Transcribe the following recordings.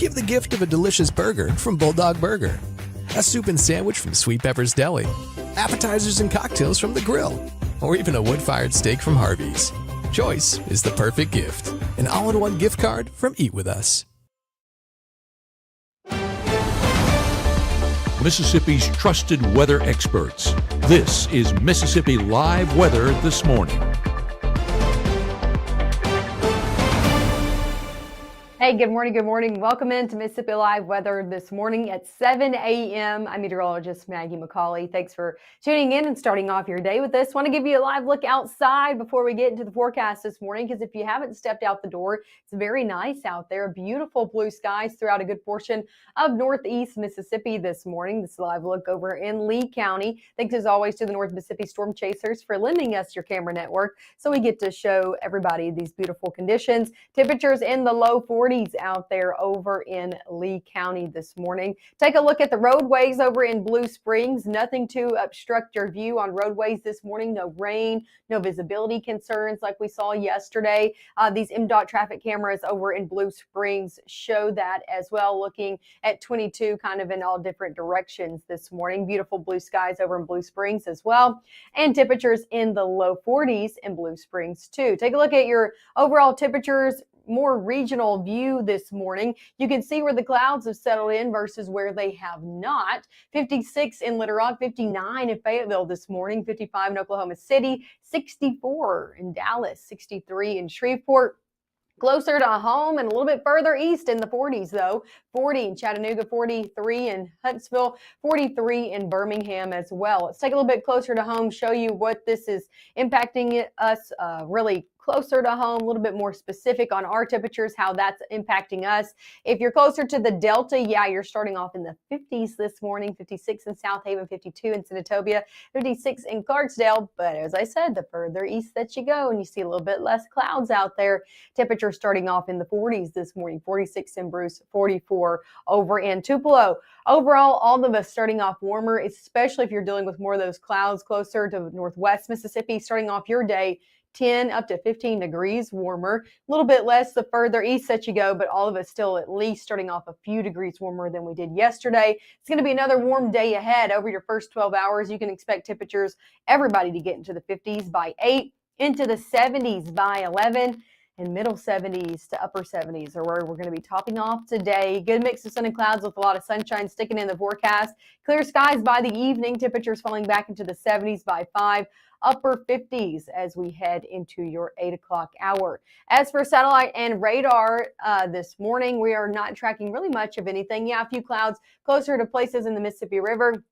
Give the gift of a delicious burger from Bulldog Burger, a soup and sandwich from Sweet Pepper's Deli, appetizers and cocktails from The Grill, or even a wood-fired steak from Harvey's. Choice is the perfect gift. An all-in-one gift card from Eat With Us. Mississippi's trusted weather experts. This is Mississippi Live Weather This Morning. Hey, good morning, good morning. Welcome into Mississippi Live Weather This Morning at 7 a.m. I'm meteorologist Maggie McCauley. Thanks for tuning in and starting off your day with us. Want to give you a live look outside before we get into the forecast this morning, because if you haven't stepped out the door, it's very nice out there. Beautiful blue skies throughout a good portion of northeast Mississippi this morning. This live look over in Lee County. Thanks as always to the North Mississippi Storm Chasers for lending us your camera network so we get to show everybody these beautiful conditions. Temperatures in the low 40s out there over in Lee County this morning. Take a look at the roadways over in Blue Springs. Nothing to obstruct your view on roadways this morning. No rain, no visibility concerns like we saw yesterday. These MDOT traffic cameras over in Blue Springs show that as well, looking at 22 kind of in all different directions this morning. Beautiful blue skies over in Blue Springs as well, and temperatures in the low 40s in Blue Springs too. Take a look at your overall temperatures, more regional view this morning. You can see where the clouds have settled in versus where they have not. 56 in Little Rock, 59 in Fayetteville this morning, 55 in Oklahoma City, 64 in Dallas, 63 in Shreveport. Closer to home and a little bit further east in the 40s, though. 40 in Chattanooga, 43 in Huntsville, 43 in Birmingham as well. Let's take a little bit closer to home, show you what this is impacting us really closer to home, a little bit more specific on our temperatures, how that's impacting us. If you're closer to the Delta, yeah, you're starting off in the 50s this morning, 56 in South Haven, 52 in Senatobia, 56 in Clarksdale. But as I said, the further east that you go and you see a little bit less clouds out there, temperatures starting off in the 40s this morning, 46 in Bruce, 44 over in Tupelo. Overall, all of us starting off warmer, especially if you're dealing with more of those clouds closer to northwest Mississippi, starting off your day 10 up to 15 degrees warmer, a little bit less the further east that you go, but all of us still at least starting off a few degrees warmer than we did yesterday. It's going to be another warm day ahead. Over your first 12 hours, you can expect temperatures, everybody to get into the 50s by 8, into the 70s by 11, and middle 70s to upper 70s are where we're going to be topping off today. Good mix of sun and clouds with a lot of sunshine sticking in the forecast. Clear skies by the evening, temperatures falling back into the 70s by 5. Upper 50s as we head into your 8 o'clock hour. As for satellite and radar this morning, we are not tracking really much of anything. Yeah, a few clouds closer to places in the Mississippi River.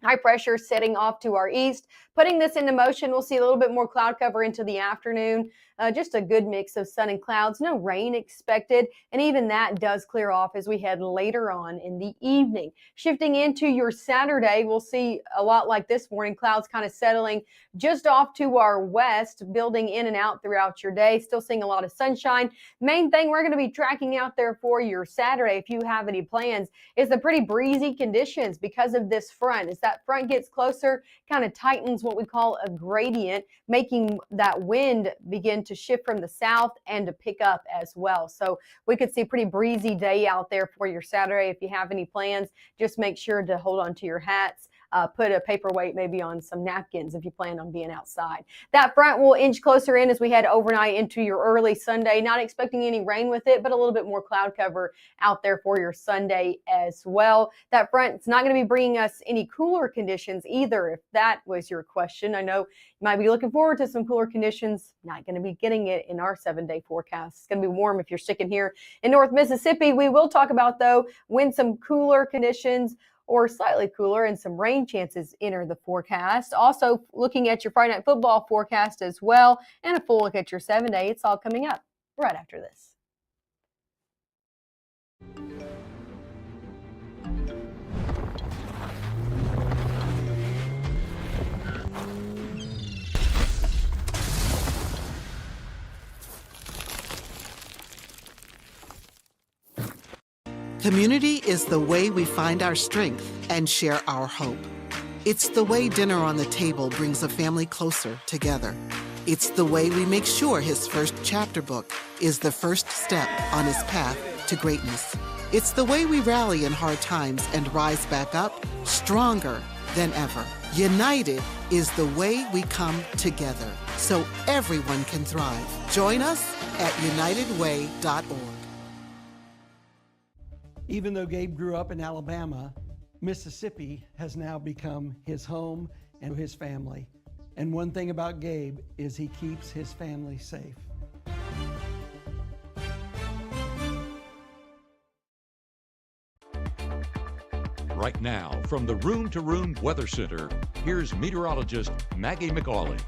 High pressure setting off to our east. Putting this into motion, we'll see a little bit more cloud cover into the afternoon. Just a good mix of sun and clouds. No rain expected, and even that does clear off as we head later on in the evening. Shifting into your Saturday, we'll see a lot like this morning, clouds kind of settling just off to our west, building in and out throughout your day. Still seeing a lot of sunshine. Main thing we're going to be tracking out there for your Saturday, if you have any plans, is the pretty breezy conditions because of this front. As that front gets closer, kind of tightens what we call a gradient, making that wind begin to shift from the south and to pick up as well. So we could see a pretty breezy day out there for your Saturday. If you have any plans, just make sure to hold on to your hats. Put a paperweight maybe on some napkins if you plan on being outside. That front will inch closer in as we head overnight into your early Sunday. Not expecting any rain with it, but a little bit more cloud cover out there for your Sunday as well. That front's not going to be bringing us any cooler conditions either, if that was your question. I know you might be looking forward to some cooler conditions. Not going to be getting it in our 7-day forecast. It's going to be warm if you're sticking here in North Mississippi. We will talk about, though, when some cooler conditions or slightly cooler and some rain chances enter the forecast. Also looking at your Friday night football forecast as well, and a full look at your 7-day. It's all coming up right after this. Community is the way we find our strength and share our hope. It's the way dinner on the table brings a family closer together. It's the way we make sure his first chapter book is the first step on his path to greatness. It's the way we rally in hard times and rise back up stronger than ever. United is the way we come together so everyone can thrive. Join us at unitedway.org. Even though Gabe grew up in Alabama, Mississippi has now become his home and his family. And one thing about Gabe is he keeps his family safe. Right now, from the Room to Room Weather Center, here's meteorologist Maggie McAuley.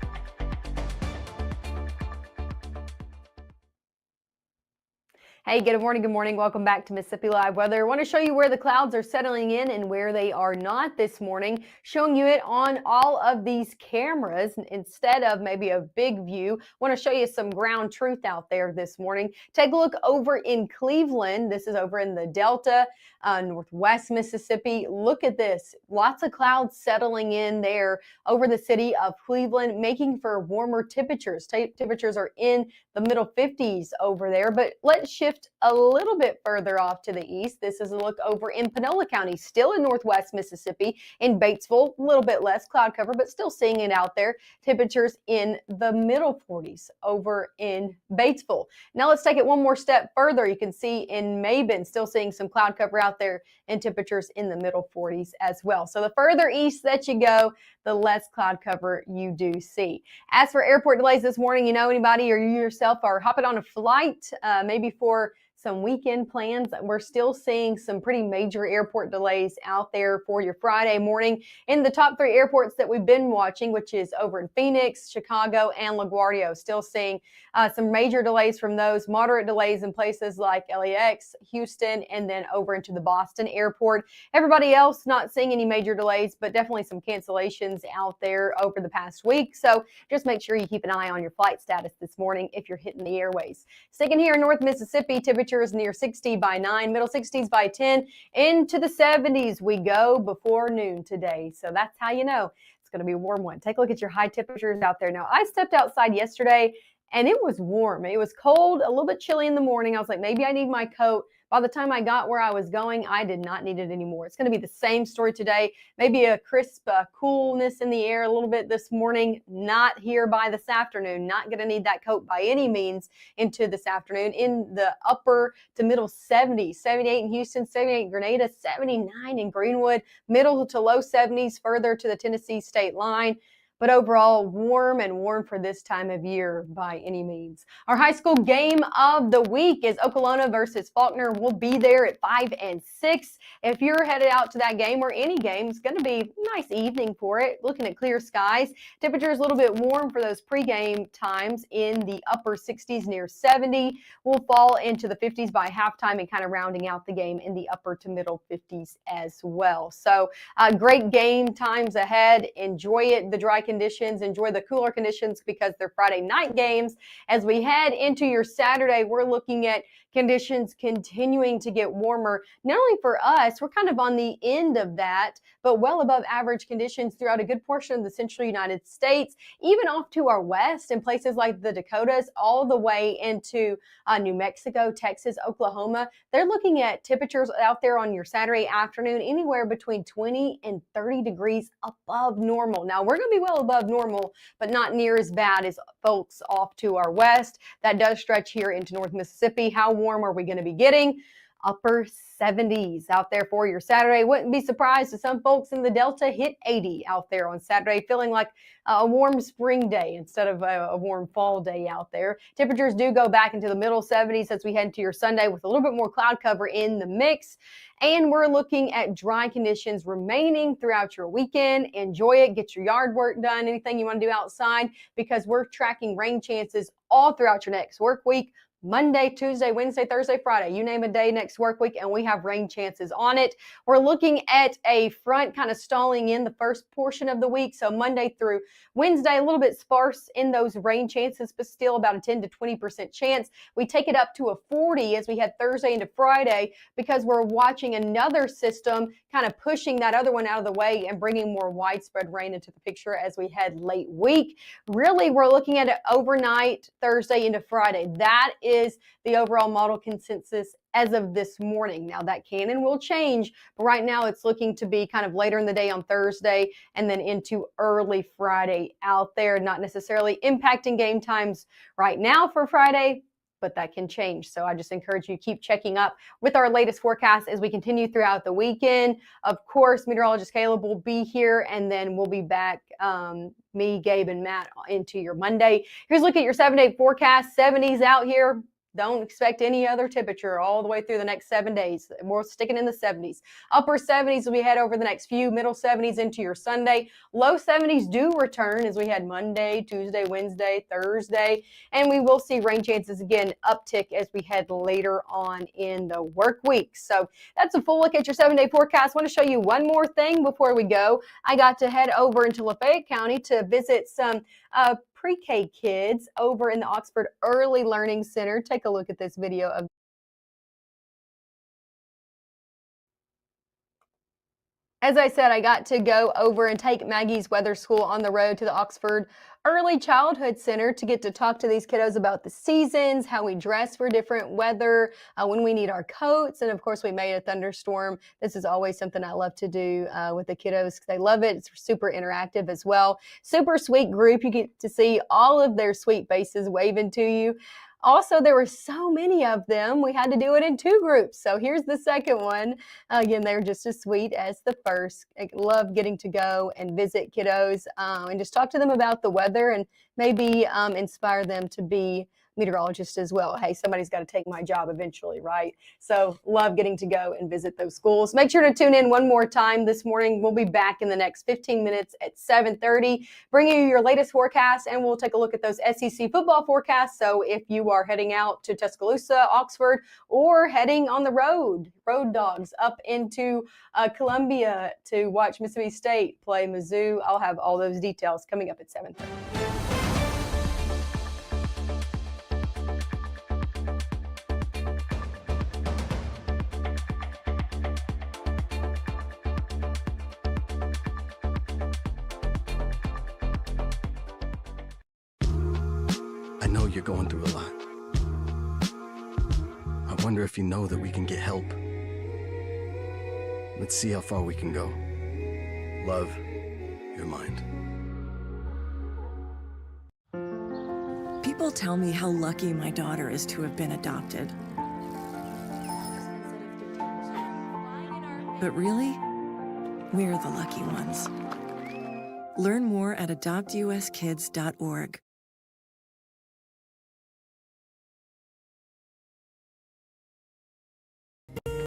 Hey, good morning. Good morning. Welcome back to Mississippi Live Weather. I want to show you where the clouds are settling in and where they are not this morning, showing you it on all of these cameras instead of maybe a big view. I want to show you some ground truth out there this morning. Take a look over in Cleveland. This is over in the Delta, northwest Mississippi. Look at this. Lots of clouds settling in there over the city of Cleveland, making for warmer temperatures. Temperatures are in the middle 50s over there, but let's shift a little bit further off to the east. This is a look over in Panola County, still in northwest Mississippi. In Batesville, a little bit less cloud cover, but still seeing it out there. Temperatures in the middle 40s over in Batesville. Now let's take it one more step further. You can see in Mabin, still seeing some cloud cover out there and temperatures in the middle 40s as well. So the further east that you go, the less cloud cover you do see. As for airport delays this morning, you know anybody or you yourself are hopping on a flight, maybe for some weekend plans. We're still seeing some pretty major airport delays out there for your Friday morning in the top 3 airports that we've been watching, which is over in Phoenix, Chicago, and LaGuardia. Still seeing some major delays from those, moderate delays in places like LAX, Houston, and then over into the Boston airport. Everybody else not seeing any major delays, but definitely some cancellations out there over the past week. So just make sure you keep an eye on your flight status this morning if you're hitting the airways. Sticking here in North Mississippi, temperatures near 60 by 9, middle 60s by 10, into the 70s we go before noon today. So that's how you know it's going to be a warm one. Take a look at your high temperatures out there. Now, I stepped outside yesterday and it was warm. It was cold, a little bit chilly in the morning. I was like, maybe I need my coat. By the time I got where I was going, I did not need it anymore. It's going to be the same story today. Maybe a crisp coolness in the air a little bit this morning. Not here by this afternoon. Not going to need that coat by any means into this afternoon. In the upper to middle 70s, 78 in Houston, 78 in Grenada, 79 in Greenwood, middle to low 70s further to the Tennessee state line. But overall, warm for this time of year by any means. Our high school game of the week is Okolona versus Faulkner. We'll be there at 5 and 6. If you're headed out to that game or any game, it's going to be a nice evening for it. Looking at clear skies. Temperatures a little bit warm for those pregame times in the upper 60s near 70. We'll fall into the 50s by halftime and kind of rounding out the game in the upper to middle 50s as well. So great game times ahead. Enjoy it. The dry conditions, enjoy the cooler conditions because they're Friday night games. As we head into your Saturday, we're looking at conditions continuing to get warmer. Not only for us, we're kind of on the end of that, but well above average conditions throughout a good portion of the central United States, even off to our west in places like the Dakotas, all the way into New Mexico, Texas, Oklahoma. They're looking at temperatures out there on your Saturday afternoon anywhere between 20 and 30 degrees above normal. Now, we're going to be well above normal, but not near as bad as folks off to our west. That does stretch here into North Mississippi. How warm are we going to be getting? Upper 70s out there for your Saturday. Wouldn't be surprised if some folks in the Delta hit 80 out there on Saturday, feeling like a warm spring day instead of a warm fall day out there. Temperatures do go back into the middle 70s as we head into your Sunday with a little bit more cloud cover in the mix. And we're looking at dry conditions remaining throughout your weekend. Enjoy it. Get your yard work done. Anything you want to do outside, because we're tracking rain chances all throughout your next work week. Monday, Tuesday, Wednesday, Thursday, Friday, you name a day next work week, and we have rain chances on it. We're looking at a front kind of stalling in the first portion of the week. So Monday through Wednesday, a little bit sparse in those rain chances, but still about a 10 to 20% chance. We take it up to a 40 as we head Thursday into Friday, because we're watching another system kind of pushing that other one out of the way and bringing more widespread rain into the picture as we head late week. Really, we're looking at it overnight Thursday into Friday. That is the overall model consensus as of this morning. Now that can and will change, but right now it's looking to be kind of later in the day on Thursday and then into early Friday out there, not necessarily impacting game times right now for Friday, but that can change. So I just encourage you to keep checking up with our latest forecast as we continue throughout the weekend. Of course, meteorologist Caleb will be here, and then we'll be back, me, Gabe, and Matt, into your Monday. Here's a look at your 7-day forecast. 70s out here. Don't expect any other temperature all the way through the next 7 days. We're sticking in the 70s. Upper 70s as we head over the next few, middle 70s into your Sunday. Low 70s do return as we had Monday, Tuesday, Wednesday, Thursday, and we will see rain chances again uptick as we head later on in the work week. So that's a full look at your 7-day forecast. I want to show you one more thing before we go. I got to head over into Lafayette County to visit some pre-K kids over in the Oxford Early Learning Center. Take a look at this video of As I said, I got to go over and take Maggie's Weather School on the road to the Oxford Early Childhood Center to get to talk to these kiddos about the seasons, how we dress for different weather, when we need our coats, and of course we made a thunderstorm. This is always something I love to do with the kiddos because they love it. It's super interactive as well. Super sweet group. You get to see all of their sweet faces waving to you. Also, there were so many of them, we had to do it in 2 groups. So here's the second one. Again, they're just as sweet as the first. I love getting to go and visit kiddos and just talk to them about the weather and maybe inspire them to be meteorologists as well. Hey, somebody's got to take my job eventually, right? So love getting to go and visit those schools. Make sure to tune in one more time this morning. We'll be back in the next 15 minutes at 7:30, bringing you your latest forecast, and we'll take a look at those SEC football forecasts. So if you are heading out to Tuscaloosa, Oxford, or heading on the road dogs up into Columbia to watch Mississippi State play Mizzou, I'll have all those details coming up at 7:30. I know you're going through a lot. I wonder if you know that we can get help. Let's see how far we can go. Love, your mind. People tell me how lucky my daughter is to have been adopted. But really, we're the lucky ones. Learn more at adoptuskids.org.